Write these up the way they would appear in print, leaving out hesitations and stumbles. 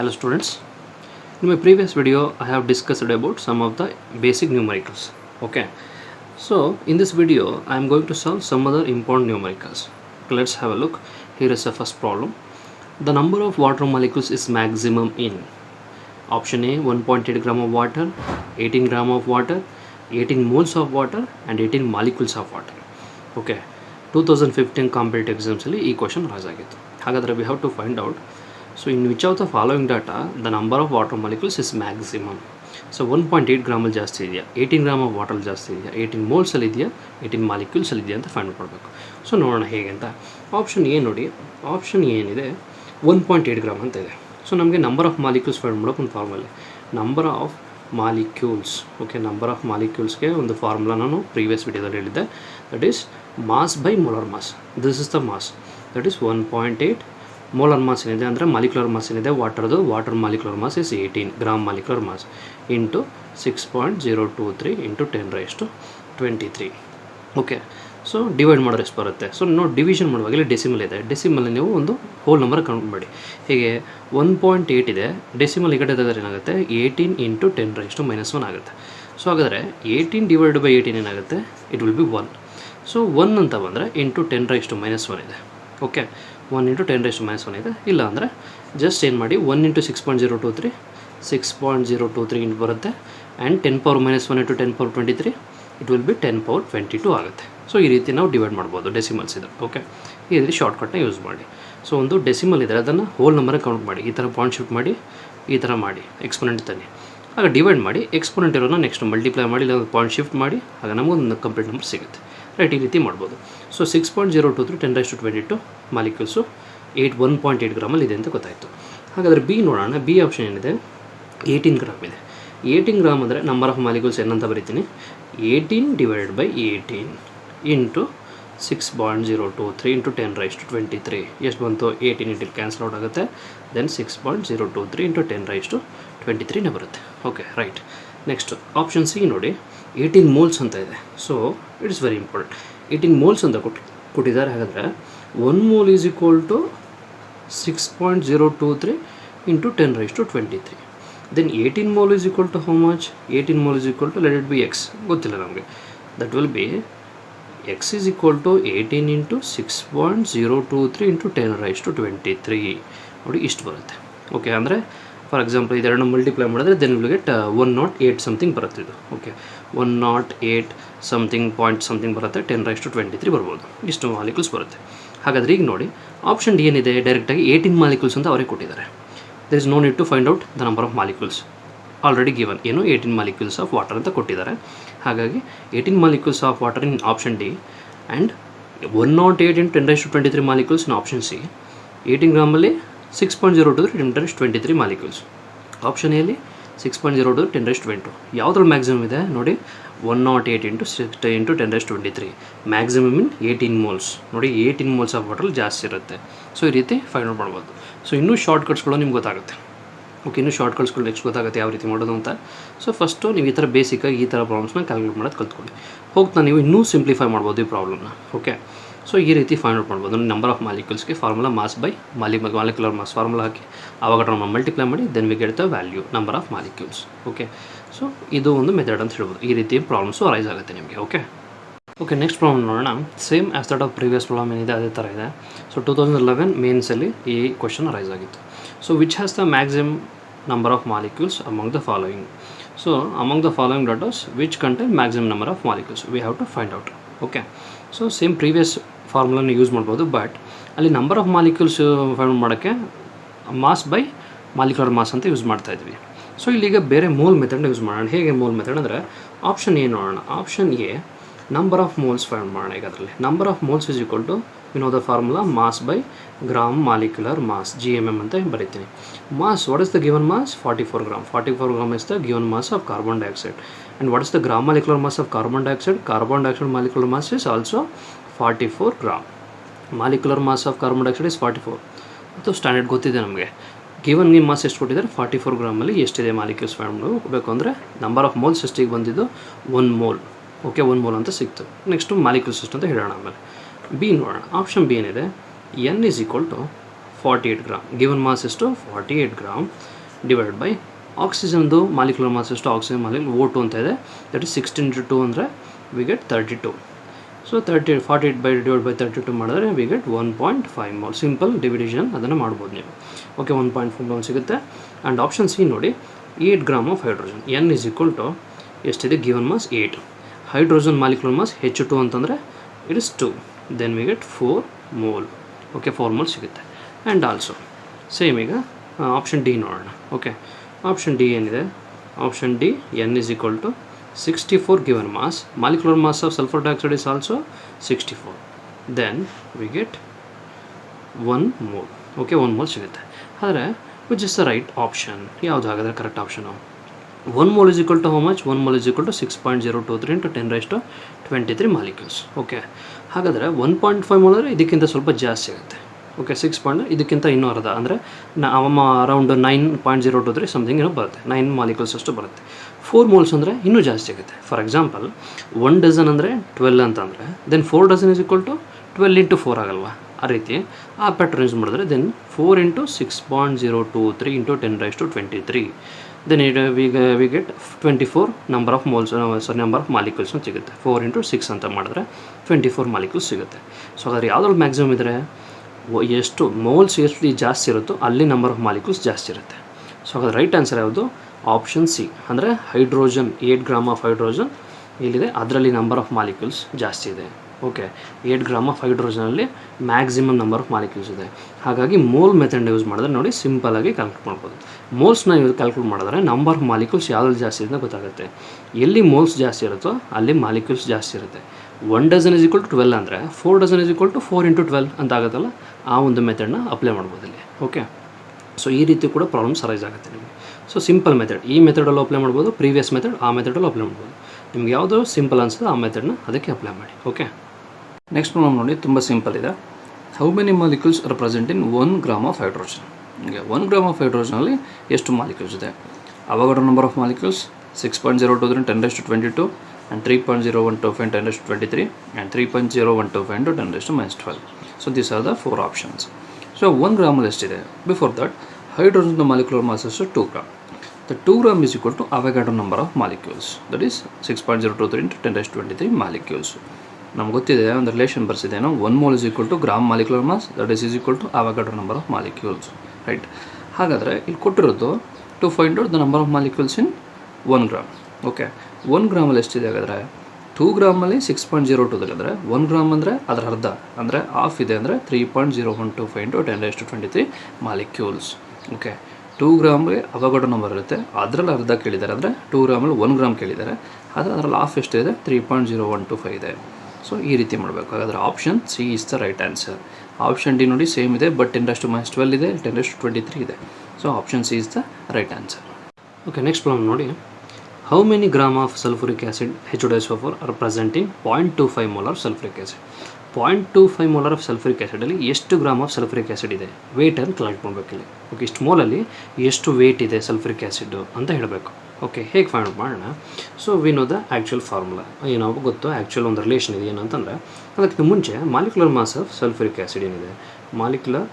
Hello students, in my previous video I have discussed about some of the basic numericals. Okay, so in this video I am going to solve some other important numericals. Okay, let's have a look. Here is the first problem. The number of water molecules is maximum in option A 1.8 gram of water, 18 gram of water, 18 moles of water and 18 molecules of water. Okay, 2015 competitive exams ಅಲ್ಲಿ ಈ question rice ಆಗಿತ್ತು. ಹಾಗಾದರೆ we have to find out, so in which of the following data the number of water molecules is maximum. So 1.8 gram ಅಲ್ಲಿ ಜಾಸ್ತಿ ಇದೆಯಾ, 18 gram of water ಜಾಸ್ತಿ ಇದೆಯಾ, 18 moles ಅಲ್ಲಿ ಇದೆಯಾ, 18 ಮಾಲಿಕ್ಯೂಲ್ಸ್ ಅಲ್ಲಿ ಇದೆಯಾ ಅಂತ ಫೈಂಡ್ ಮಾಡಬೇಕು. ಸೊ ನೋಡೋಣ ಹೇಗೆ ಅಂತ. ಆಪ್ಷನ್ ಎ ನೋಡಿ, ಆಪ್ಷನ್ ಏನಿದೆ 1.8 ಗ್ರಾಮ್ ಅಂತ ಇದೆ. ಸೊ ನಮಗೆ ನಂಬರ್ ಆಫ್ ಮಾಲಿಕ್ಯೂಲ್ಸ್ ಫೈಂಡ್ ಮಾಡೋಕೆ ಒಂದು ಫಾರ್ಮುಲಾ ಇದೆ, number of molecules. Okay, number of ಮಾಲಿಕ್ಯೂಲ್ಸ್ಗೆ ಒಂದು ಫಾರ್ಮುಲಾ ನಾನು ಪ್ರೀವಿಯಸ್ ವಿಡಿಯೋದಲ್ಲಿ ಹೇಳಿದ್ದೆ, that is mass by molar mass. This is the mass, that is 1.8. Molar mass ಏನಿದೆ ಅಂದರೆ ಮಾಲಿಕ್ಯುಲರ್ ಮಾಸ್ ಏನಿದೆ ವಾಟರ್ದು, water molecular mass is 18 gram molecular mass into 6.023 into 10⁻23. Okay, so divide ಮಾಡೋರು ಎಷ್ಟು ಬರುತ್ತೆ? ಸೊ ನೋಡಿ, ಡಿವಿಷನ್ ಮಾಡುವಾಗ ಇಲ್ಲಿ ಡೆಸಿಮಲ್ ಇದೆ, ಡೆಸಿಮಲ್ಲಿ ನೀವು ಒಂದು ಹೋಲ್ ನಂಬರ್ ಕೌಂಟ್ ಮಾಡಿ. ಹೀಗೆ 1.8 ಇದೆ, ಡೆಸಿಮಲ್ ಈ ಕಡೆ ತೆಗೆದ್ರೆ ಏನಾಗುತ್ತೆ 18 ಇಂಟು 10⁻⁻1 ಆಗುತ್ತೆ. ಸೊ ಹಾಗಾದರೆ 18 ಡಿವೈಡ್ ಬೈ 18 ಏನಾಗುತ್ತೆ? It will B 1. ಸೊ 1 ಅಂತ ಬಂದರೆ ಇಂಟು 10⁻⁻1 ಇದೆ. ಓಕೆ, 1 ಇಂಟು 10⁻⁻1 ಇದೆ. ಇಲ್ಲ ಅಂದರೆ ಜಸ್ಟ್ ಏನು ಮಾಡಿ 1 ಇಂಟು 6.023 6.023 ಇಂಟು ಬರುತ್ತೆ, and 10⁻⁻1 into 10⁻23 it will B 10⁻22 ಆಗುತ್ತೆ. ಸೊ ಈ ರೀತಿ ನಾವು ಡಿವೈಡ್ ಮಾಡ್ಬೋದು ಡೆಸಿಮಲ್ಸ್ ಇದೆ. ಓಕೆ, ಈ ರೀತಿ ಶಾರ್ಟ್ಕಟ್ನ ಯೂಸ್ ಮಾಡಿ. ಸೊ ಒಂದು ಡೆಸಿಮಲ್ ಇದೆ, ಅದನ್ನು ಹೋಲ್ ನಂಬರಿಗೆ ಕೌಂಟ್ ಮಾಡಿ, ಈ ಥರ ಪಾಯಿಂಟ್ ಶಿಫ್ಟ್ ಮಾಡಿ, ಈ ಥರ ಮಾಡಿ, ಎಕ್ಸ್ಪೊನೆಂಟ್ ತನ್ನಿ, ಆಗ ಡಿವೈಡ್ ಮಾಡಿ, ಎಕ್ಸ್ಪೊನೆಂಟ್ ಇರೋನ ನೆಕ್ಸ್ಟ್ ಮಲ್ಟಿಪ್ಲೈ ಮಾಡಿ, ಇಲ್ಲ ಪಾಯಿಂಟ್ ಶಿಫ್ಟ್ ಮಾಡಿ, ಆಗ ನಮಗೊಂದು ಕಂಪ್ಲೀಟ್ ನಂಬರ್ ಸಿಗುತ್ತೆ. ರೈಟ್, ಈ ರೀತಿ ಮಾಡ್ಬೋದು. ಸೊ 6.023 10⁻22 ಮಾಲಿಕ್ಯೂಲ್ಸು 1.8 ಗ್ರಾಮಲ್ಲಿ ಇದೆ ಅಂತ ಗೊತ್ತಾಯಿತು. ಹಾಗಾದರೆ ಬಿ ನೋಡೋಣ. ಬಿ ಆಪ್ಷನ್ ಏನಿದೆ 18 ಗ್ರಾಮ್ ಇದೆ. 18 ಗ್ರಾಮ್ ಅಂದರೆ ನಂಬರ್ ಆಫ್ ಮಾಲಿಕ್ಯೂಲ್ಸ್ ಏನಂತ ಬರೀತೀನಿ, 18 ಡಿವೈಡೆಡ್ ಬೈ 18 ಇಂಟು 6.023 ಇಂಟು 10⁻23 ಎಷ್ಟು ಬಂತು? 18 ಇಂಟು ಕ್ಯಾನ್ಸಲ್ ಔಟ್ ಆಗುತ್ತೆ, ದೆನ್ 6.023 ಇಂಟು 10⁻23 ಬರುತ್ತೆ. Okay, right. Next option C ನೋಡಿ, 18 ಮೋಲ್ಸ್ ಅಂತ ಇದೆ. So it is very important. 18 moles ಅಂತ ಕೊಟ್ಟಿದ್ದಾರೆ. ಹಾಗಾದರೆ 1 mole is equal to 6.023 into 10⁻23. Then 18 mole is equal to how much? 18 mole is equal to, let it be X, ಗೊತ್ತಿಲ್ಲ ನಮಗೆ, that will be X is equal to 18 into 6.023 into 10⁻23. ನೋಡಿ ಇಷ್ಟು ಬರುತ್ತೆ. Okay, ಅಂದರೆ for example ಇದೆರಡನ್ನ multiply ಮಾಡಿದ್ರೆ then will get 108 something ಬರುತ್ತೆ ಇದು. Okay, 108 something point something ಬರುತ್ತೆ, 10⁻23 ಬರ್ಬೋದು. ಇಷ್ಟು ಮಾಲಿಕ್ಯೂಲ್ಸ್ ಬರುತ್ತೆ. ಹಾಗಾದರೆ ಈಗ ನೋಡಿ, ಆಪ್ಷನ್ ಡಿ ಏನಿದೆ, ಡೈರೆಕ್ಟಾಗಿ 18 ಮಾಲಿಕ್ಯೂಲ್ಸ್ ಅಂತ ಅವರೇ ಕೊಟ್ಟಿದ್ದಾರೆ. There is no need to find out the number of molecules, already given ಏನು 18 ಮಾಲಿಕ್ಯೂಲ್ಸ್ ಆಫ್ ವಾಟರ್ ಅಂತ ಕೊಟ್ಟಿದ್ದಾರೆ. ಹಾಗಾಗಿ 18 molecules of water in option D and 108 into 10⁻23 molecules in option C. 18 ಗ್ರಾಮಲ್ಲಿ 6.023 10⁻23 ಮಾಲಿಕ್ಯೂಲ್ಸ್. ಆಪ್ಷನ್ ಎಲ್ಲಿ 6.02 10⁻22. ಯಾವುದ್ರಲ್ಲಿ ಮ್ಯಾಕ್ಸಿಮಮ್ ಇದೆ ನೋಡಿ, 108 into 6 into 10⁻23 maximum in 18 moles. ನೋಡಿ 18 ಮೋಲ್ಸ್ ಆಫ್ ವಾಟರ್ ಜಾಸ್ತಿ ಇರುತ್ತೆ. ಸೊ ಈ ರೀತಿ ಫೈಂಡ್ ಔಟ್ ಮಾಡ್ಬೋದು. ಸೊ ಇನ್ನೂ ಶಾರ್ಟ್ಕಟ್ಸ್ಗಳು ನಿಮ್ಗೆ ಗೊತ್ತಾಗುತ್ತೆ. ಓಕೆ, ಇನ್ನೂ ಶಾರ್ಟ್ಕಟ್ಸ್ಗಳು ನೆಕ್ಸ್ಟ್ ಗೊತ್ತಾಗುತ್ತೆ ಯಾವ ರೀತಿ ಮಾಡೋದು ಅಂತ. ಸೊ ಫಸ್ಟು ನೀವು ಈ ಥರ ಬೇಸಿಕಾಗಿ ಈ ಥರ ಪ್ರಾಬ್ಲಮ್ಸ್ನ ಕ್ಯಾಲ್ಕುಲೇಟ್ ಮಾಡೋದು ಕಲ್ತ್ಕೊಳ್ಳಿ. ಹೋಗ್ತಾ ನೀವು ಇನ್ನೂ ಸಿಂಪ್ಲಿಫೈ ಮಾಡ್ಬೋದು ಈ ಪ್ರಾಬ್ಲಮ್ನ. ಓಕೆ, ಸೊ ಈ ರೀತಿ ಫೈಂಡ್ ಔಟ್ ಮಾಡ್ಬೋದು. ನಂಬರ್ ಆಫ್ ಮಾಲಿಕ್ಯೂಲ್ಸ್ಗೆ formula mass by molecular mass formula ಹಾಕಿ ಆವಾಗ ನಾವು ಮಲ್ಟಿಪ್ಲೈ ಮಾಡಿ then we get the value number of molecules. Okay, so ಇದು ಒಂದು ಮೆಥಡ್ ಅಂತ ಹೇಳ್ಬೋದು. ಈ ರೀತಿ ಪ್ರಾಬ್ಲಮ್ಸು ಅರೈಸ್ ಆಗುತ್ತೆ ನಿಮಗೆ. ಓಕೆ, ನೆಕ್ಸ್ಟ್ ಪ್ರಾಬ್ಲಮ್ ನೋಡೋಣ. Same as that of previous problem ಏನಿದೆ ಅದೇ ಥರ ಇದೆ. ಸೊ 2011 ಮೇನ್ಸಲ್ಲಿ ಈ ಕ್ವೆಶ್ಚನ್ ಅರೈಸ್ ಆಗಿತ್ತು. So which has the maximum number of molecules among the following. So among the following datas which contain maximum number of molecules we have to find out. Okay, so same previous ಫಾರ್ಮುಲಾನ use ಮಾಡ್ಬೋದು, but ಅಲ್ಲಿ number of molecules find ಮಾಡೋಕ್ಕೆ mass by molecular mass ಅಂತ use ಮಾಡ್ತಾ ಇದ್ವಿ. So ಇಲ್ಲಿಗ ಬೇರೆ mole ಮೆಥಡ್ನ use ಮಾಡೋಣ. ಹೇಗೆ ಮೋಲ್ ಮೆಥಡ್ ಅಂದರೆ ಆಪ್ಷನ್ ಎ ನೋಡೋಣ. Option A number of moles find ಮಾಡೋಣ. ಈಗ ಅದರಲ್ಲಿ number of moles is equal to the formula mass by gram molecular mass, GMM ಅಂತ ಬರೀತೀನಿ. Mass, what is the given mass? 44 gram. 44 gram is the given mass of carbon dioxide. And what is the gram molecular mass of carbon dioxide? Carbon dioxide molecular mass is also 44 gram. Molecular mass of carbon dioxide is 44. ಮತ್ತು standard ಗೊತ್ತಿದೆ ನಮಗೆ. Given ಈ mass ಎಷ್ಟು ಕೊಟ್ಟಿದ್ದಾರೆ? 44 ಗ್ರಾಮಲ್ಲಿ ಎಷ್ಟಿದೆ molecules find ಮಾಡಬೇಕು ಅಂದರೆ number of moles ಎಷ್ಟಿಗೆ ಬಂದಿದ್ದು? 1 ಮೋಲ್. ಓಕೆ, 1 ಮೋಲ್ ಅಂತ ಸಿಕ್ತು. ನೆಕ್ಸ್ಟು ಮಾಲಿಕ್ಯೂಲ್ಸ್ ಎಷ್ಟು ಅಂತ ಹೇಳೋಣ. ಆಮೇಲೆ ಬಿ ನೋಡೋಣ. ಆಪ್ಷನ್ ಬಿ ಏನಿದೆ, n is equal to 48 gram. Given mass ಎಷ್ಟು 48 ಗ್ರಾಮ್ ಡಿವೈಡ್ ಬೈ ಆಕ್ಸಿಜನ್ದು ಮಾಲಿಕ್ಯುಲರ್ ಮಾಸ್ ಎಷ್ಟು, ಆಕ್ಸಿಜನ್ ಮಾಲಿಕ್ಯುಲರ್ O2 ಅಂತ ಇದೆ, ದಟ್ ಇಸ್ 16 into 2 ಅಂದರೆ we get 32. So 48 by divide by 32 ಮಾಡಿದ್ರೆ we get 1.5 mole. Simple division ಅದನ್ನು ಮಾಡ್ಬೋದು ನೀವು. ಓಕೆ, 1.5 ಮೋಲ್ ಸಿಗುತ್ತೆ. ಆ್ಯಂಡ್ ಆಪ್ಷನ್ ಸಿ ನೋಡಿ, 8 gram of hydrogen. N is equal to ಎಷ್ಟಿದೆ, given mass 8. Hydrogen molecular mass H2 ಅಂತಂದರೆ it is 2. Then we get 4 mole. Okay, 4 mole ಸಿಗುತ್ತೆ. And also same ಈಗ option D ನೋಡೋಣ. Okay, option D ಏನಿದೆ, option D N is equal to 64 given mass, molecular mass of sulfur dioxide is also 64. Then we get 1 mole. Okay, 1 mole ಸಿಗುತ್ತೆ. ಆದರೆ which is the right option? ಯಾವುದು ಹಾಗಾದರೆ correct option? 1 mole is equal to how much? 1 mole is equal to 6.023 into 10 raised to 23 molecules. Okay, ಹಾಗಾದರೆ 1.5 mole ಅಂದರೆ ಇದಕ್ಕಿಂತ ಸ್ವಲ್ಪ ಜಾಸ್ತಿ ಸಿಗುತ್ತೆ. ಓಕೆ, 6 ಇದಕ್ಕಿಂತ ಇನ್ನೂ ಅರ್ಧ ಅಂದರೆ ಅರೌಂಡ್ 9.023 ಸಮಥಿಂಗ್ ಏನೋ ಬರುತ್ತೆ, 9 ಮಾಲಿಕ್ಯೂಲ್ಸ್ ಅಷ್ಟು ಬರುತ್ತೆ. 4 ಮೋಲ್ಸ್ ಅಂದರೆ ಇನ್ನೂ ಜಾಸ್ತಿ ಆಗುತ್ತೆ. ಫಾರ್ ಎಕ್ಸಾಂಪಲ್ 1 ಡಜನ್ ಅಂದರೆ 12 ಅಂತಂದರೆ then 4 dozen is equal to 12 into 4 ಆಗಲ್ವಾ? ಆ ರೀತಿ ಆ ಪ್ಯಾಟರ್ನ್ ಯೂಸ್ ಮಾಡಿದ್ರೆ then 4 into 6.023 into 10 raised to 23. Then we get 24 number of moles, number of molecules ಸಿಗುತ್ತೆ. 4 into 6 ಅಂತ ಮಾಡಿದ್ರೆ 24 ಮಾಲಿಕ್ಯೂಲ್ಸ್ ಸಿಗುತ್ತೆ. ಸೊ ಹಾಗಾದ್ರೆ ಯಾವುದ್ರಲ್ಲಿ ಮ್ಯಾಕ್ಸಿಮಮ್ ಇದ್ದರೆ ಎಷ್ಟು ಮೋಲ್ಸ್ ಎಷ್ಟು ಜಾಸ್ತಿ ಇರುತ್ತೋ ಅಲ್ಲಿ ನಂಬರ್ ಆಫ್ ಮಾಲಿಕ್ಯೂಲ್ಸ್ ಜಾಸ್ತಿ ಇರುತ್ತೆ. ಸೊ ಹಾಗಾದ್ರೆ ರೈಟ್ ಆನ್ಸರ್ ಯಾವುದು? Option C. ಅಂದರೆ ಹೈಡ್ರೋಜನ್ 8 ಗ್ರಾಮ್ ಆಫ್ ಹೈಡ್ರೋಜನ್ ಇಲ್ಲಿದೆ, ಅದರಲ್ಲಿ ನಂಬರ್ ಆಫ್ ಮಾಲಿಕ್ಯೂಲ್ಸ್ ಜಾಸ್ತಿ ಇದೆ. ಓಕೆ, 8 ಗ್ರಾಮ್ ಆಫ್ ಹೈಡ್ರೋಜನಲ್ಲಿ ಮ್ಯಾಕ್ಸಿಮಮ್ ನಂಬರ್ ಆಫ್ ಮಾಲಿಕ್ಯೂಲ್ಸ್ ಇದೆ. ಹಾಗಾಗಿ ಮೋಲ್ ಮೆಥಡ್ ಯೂಸ್ ಮಾಡಿದ್ರೆ ನೋಡಿ ಸಿಂಪಲಾಗಿ ಕ್ಯಾಲ್ಕುಲೇಟ್ ಮಾಡ್ಬೋದು. ಮೋಲ್ಸ್ನ ಕ್ಯಾಲ್ಕುಲೇಟ್ ಮಾಡಿದ್ರೆ ನಂಬರ್ ಆಫ್ ಮಾಲಿಕ್ಯೂಲ್ಸ್ ಯಾವುದ್ರಲ್ಲಿ ಜಾಸ್ತಿ ಇದೆ ಅಂತ ಗೊತ್ತಾಗುತ್ತೆ. ಎಲ್ಲಿ ಮೋಲ್ಸ್ ಜಾಸ್ತಿ ಇರುತ್ತೋ ಅಲ್ಲಿ ಮಾಲಿಕ್ಯೂಲ್ಸ್ ಜಾಸ್ತಿ ಇರುತ್ತೆ. 1 ಡಜನ್ ಇಸ್ ಈಕ್ವಲ್ ಟು 12 ಅಂದರೆ 4 dozen is equal to 4 into 12 ಅಂತ ಆಗುತ್ತಲ್ಲ, ಆ ಒಂದು ಮೆಥಡ್ನ ಅಪ್ಲೈ ಮಾಡ್ಬೋದು ಇಲ್ಲಿ. ಓಕೆ, ಸೊ ಈ ರೀತಿ ಕೂಡ ಪ್ರಾಬ್ಲಮ್ಸ್ ಅರೈಸ್ ಆಗುತ್ತೆ ನಿಮಗೆ. ಸೊ ಸಿಂಪಲ್ ಮೆಥಡ್ ಈ ಮೆಥಡಲ್ಲೂ ಅಪ್ಲೈ ಮಾಡ್ಬೋದು, ಪ್ರೀವಿಯಸ್ ಮೆಥಡ್ ಆ ಮೆಥಡಲ್ಲೂ ಅಪ್ಲೈ ಮಾಡ್ಬೋದು. ನಿಮ್ಗೆ ಯಾವುದೋ ಸಿಂಪಲ್ ಅನ್ಸುತ್ತೆ ಆ ಮೆಥಡ್ನ ಅದಕ್ಕೆ ಅಪ್ಲೈ ಮಾಡಿ. ಓಕೆ, ನೆಕ್ಸ್ಟ್ ಪ್ರಾಬ್ಲಮ್ ನೋಡಿ, ತುಂಬ ಸಿಂಪಲ್ ಇದೆ. How many molecules are present in 1 gram of hydrogen? ನಿಮಗೆ 1 ಗ್ರಾಮ್ ಆಫ್ ಹೈಡ್ರೋಜನಲ್ಲಿ ಎಷ್ಟು ಮಾಲಿಕ್ಯೂಲ್ಸ್ ಇದೆ? ಅವಗಾಡ್ರೋ number of molecules 6.023 10 raised to 22 and 3.0125 10 raised to 23 and 3.0125 into 10 raised to -12. So these are the 4 options. So 1 gram ಎಷ್ಟಿದೆ? Before that, hydrogen molecular mass is 2 gram. The 2 gram is equal to Avogadro number of molecules, that is 6.023 into 10 raised to 23 molecules. ನಮ್ಗೆ ಗೊತ್ತಿದೆ ಒಂದು relation ಬರ್ಸಿದ್ದೇನೋ, 1 mole is equal to gram molecular mass, that is equal to Avogadro number of molecules, right? ಹಾಗಾದರೆ ಇಲ್ಲಿ ಕೊಟ್ಟಿರೋದು to find out the number of molecules in 1 gram. Okay, 1 ಗ್ರಾಮಲ್ಲಿ ಎಷ್ಟಿದೆ ಹಾಗಾದರೆ? 2 ಗ್ರಾಮಲ್ಲಿ 6.02 ಹಾಗಾದರೆ 1 ಗ್ರಾಮ್ ಅಂದರೆ ಅದರ ಅರ್ಧ ಅಂದರೆ ಹಾಫ್ ಇದೆ ಅಂದರೆ 3.0125 into 10 raised to 23 molecules. Okay, 2 ಗ್ರಾಮ್ಗೆ ಅವಗಾಡ್ರೋ ನಂಬರ್ ಇರುತ್ತೆ, ಅದರಲ್ಲಿ ಅರ್ಧ ಕೇಳಿದ್ದಾರೆ, ಅಂದರೆ 2 ಗ್ರಾಮಲ್ಲಿ 1 ಗ್ರಾಮ್ ಕೇಳಿದ್ದಾರೆ, ಆದರೆ ಅದರಲ್ಲಿ ಹಾಫ್ ಎಷ್ಟಿದೆ? 3.0125 ಇದೆ. ಸೊ ಈ ರೀತಿ ಮಾಡಬೇಕು. ಹಾಗಾದರೆ option C is the right answer. Option D ನೋಡಿ ಸೇಮ್ ಇದೆ, ಬಟ್ 10 raised to -12 ಇದೆ, 10 raised to 23 ಇದೆ. So option C is the right answer. Okay, next problem ನೋಡಿ. How many gram of sulphuric acid H2SO4 are present in 0.25 molar sulphuric acid? 0.25 molar of sulphuric ಆ್ಯಸಿಡಲ್ಲಿ ಎಷ್ಟು gram of sulphuric acid ಇದೆ? ವೇಟನ್ನು collect ಮಾಡಬೇಕಿಲ್ಲಿ. Okay, ಇಷ್ಟು ಮೋಲಲ್ಲಿ ಎಷ್ಟು wait ಇದೆ sulphuric acid ಅಂತ ಹೇಳಬೇಕು. ಓಕೆ, ಹೇಗೆ ಫೈಂಡ್ ಔಟ್ ಮಾಡೋಣ? So we know the actual formula ಏನೋ ಗೊತ್ತು, ಆ್ಯಕ್ಚುಯಲ್ ಒಂದು ರಿಲೇಷನ್ ಇದೆ. ಏನಂತಂದರೆ ಅದಕ್ಕೆ ಮುಂಚೆ molecular mass of sulphuric acid ಏನಿದೆ, molecular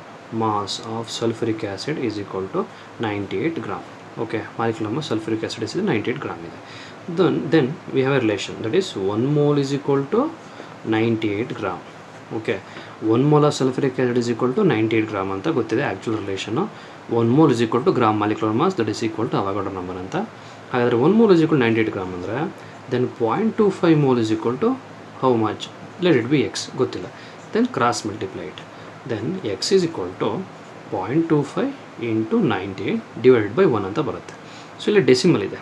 mass of sulphuric acid is equal to 98 gram. Okay, molecular mass sulfuric acid is 98 gram ಇದೆ. Then we have a relation, that is 1 mole is equal to 98 gram. Okay, 1 mole of sulfuric acid is equal to 98 gram ಅಂತ ಗೊತ್ತಿದೆ actual ರಿಲೇಷನ್ನು. 1 mole is equal to gram molecular mass, that is equal to Avogadro number ಅಂತ. ಹಾಗಾದರೆ 1 mole is equal to 98 gram ಅಂದರೆ then 0.25 mole is equal to how much? Let it be X, ಗೊತ್ತಿಲ್ಲ. Then cross multiply it, then X is equal to 0.25 into 98 divided by 1 ಅಂತ ಬರುತ್ತೆ. So ಇಲ್ಲಿ decimal ಇದೆ.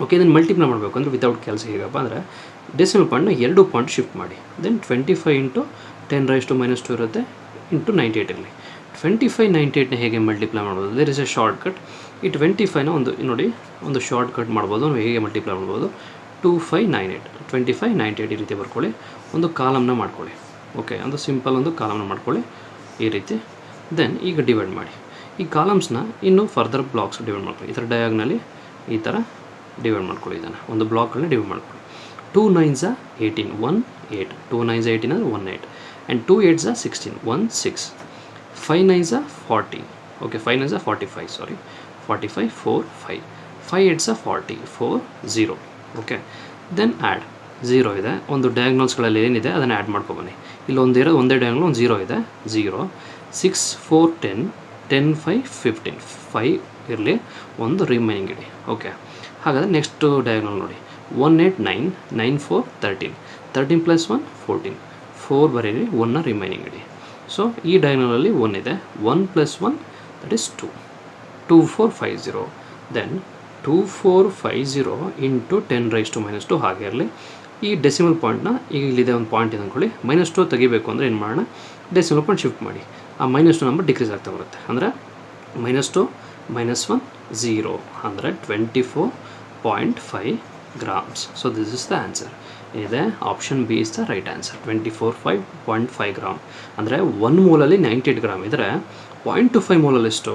Okay, ಇದನ್ನು multiply ಮಾಡಬೇಕು ಅಂದರೆ without ಕೆಲಸ ಹೇಗಪ್ಪ ಅಂದರೆ ಡೆಸಿಮಲ್ ಪಾಯಿಂಟ್ನ 2 ಪಾಯಿಂಟ್ ಶಿಫ್ಟ್ ಮಾಡಿ, ದೆನ್ 25 into 10 raised to -2 ಇರುತ್ತೆ ಇಂಟು 98 ಇರಲಿ. 25 98ನ ಹೇಗೆ ಮಲ್ಟಿಪ್ಲೈ ಮಾಡ್ಬೋದು? There is a short cut. ಈ 25ನ ಒಂದು ನೋಡಿ ಒಂದು ಶಾರ್ಟ್ ಕಟ್ ಮಾಡ್ಬೋದು. ನಾವು ಹೇಗೆ ಮಲ್ಟಿಪ್ಲೈ ಮಾಡ್ಬೋದು? 2598 2598 ಈ ರೀತಿ ಬರ್ಕೊಳ್ಳಿ, ಒಂದು ಕಾಲಮ್ನ ಮಾಡ್ಕೊಳ್ಳಿ. ಓಕೆ, ಒಂದು ಸಿಂಪಲ್ ಒಂದು ಕಾಲಮ್ನ ಮಾಡ್ಕೊಳ್ಳಿ ಈ ರೀತಿ. ದೆನ್ ಈಗ ಡಿವೈಡ್ ಮಾಡಿ. ಈ ಕಾಲಮ್ಸ್ನ ಇನ್ನೂ ಫರ್ದರ್ ಬ್ಲಾಕ್ಸ್ ಡಿವೈಡ್ ಮಾಡ್ಕೊಳ್ಳಿ. ಈ ಥರ ಡಯಾಗ್ನಲಿ ಈ ಥರ ಡಿವೈಡ್ ಮಾಡ್ಕೊಳ್ಳಿ. ಇದನ್ನು ಒಂದು ಬ್ಲಾಕ್ಗಳನ್ನ ಡಿವೈಡ್ ಮಾಡ್ಕೊಳ್ಳಿ. 2 9s are 18 1 8, 2 9s are 18 ಅಂದರೆ 1 8, and 2 8s are 16 1 6. 5 9s are 40. Okay, 5 9s are 45, sorry, 45, 4 5, 5 8s are 40, 4 0. Okay, then add 0 ಇದೆ, ಒಂದು ಡಯಾಗ್ನಲ್ಸ್ಗಳಲ್ಲಿ ಏನಿದೆ ಅದನ್ನು ಆ್ಯಡ್ ಮಾಡ್ಕೊಬನ್ನಿ. ಇಲ್ಲಿ ಒಂದೇ ಡಯಾಗ್ನಲ್ ಒಂದು 0 ಇದೆ, 0, 6 4 10, 10 5 15, 5 ಇರಲಿ, ಒಂದು ರಿಮೈನಿಂಗ್ ಇಡಿ. ಓಕೆ, ಹಾಗಾದರೆ ನೆಕ್ಸ್ಟ್ ಡಯಾಗ್ನಲ್ ನೋಡಿ, 1 8 9, 9 4 13, 13 + 1 14, 4 ಬರೀರಿ, 1ನ ರಿಮೈನಿಂಗ್ ಇಡಿ. ಸೊ ಈ ಡಯಾಗ್ನಲಲ್ಲಿ 1 ಇದೆ, 1 + 1 ದಟ್ ಈಸ್ 2, 2 4 5 0, ದೆನ್ 2 4 5 0 ಇಂಟು 10⁻², ಹಾಗೆ ಇರಲಿ. ಈ ಡೆಸಿಮಲ್ ಪಾಯಿಂಟ್ನ ಈಗ ಇಲ್ಲಿದೆ ಒಂದು ಪಾಯಿಂಟ್ ಇದೆ ಅಂದ್ಕೊಳ್ಳಿ, -2 ತೆಗಿಬೇಕು ಅಂದರೆ ಏನು ಮಾಡೋಣ, ಡೆಸಿಮಲ್ ಪಾಯಿಂಟ್ ಶಿಫ್ಟ್ ಮಾಡಿ, ಆ -2 ನಂಬರ್ ಡಿಕ್ರೀಸ್ ಆಗ್ತಾ ಬರುತ್ತೆ. ಅಂದರೆ -2 -1 0, ಅಂದರೆ 24.5 grams. So this is the answer. ಇದೆ option B is the right answer, 24.5 gram. ಅಂದರೆ 1 ಮೋಲಲ್ಲಿ 98 ಗ್ರಾಮ್ ಇದ್ದರೆ 0.25 ಮೋಲಲ್ಲಿ ಎಷ್ಟು?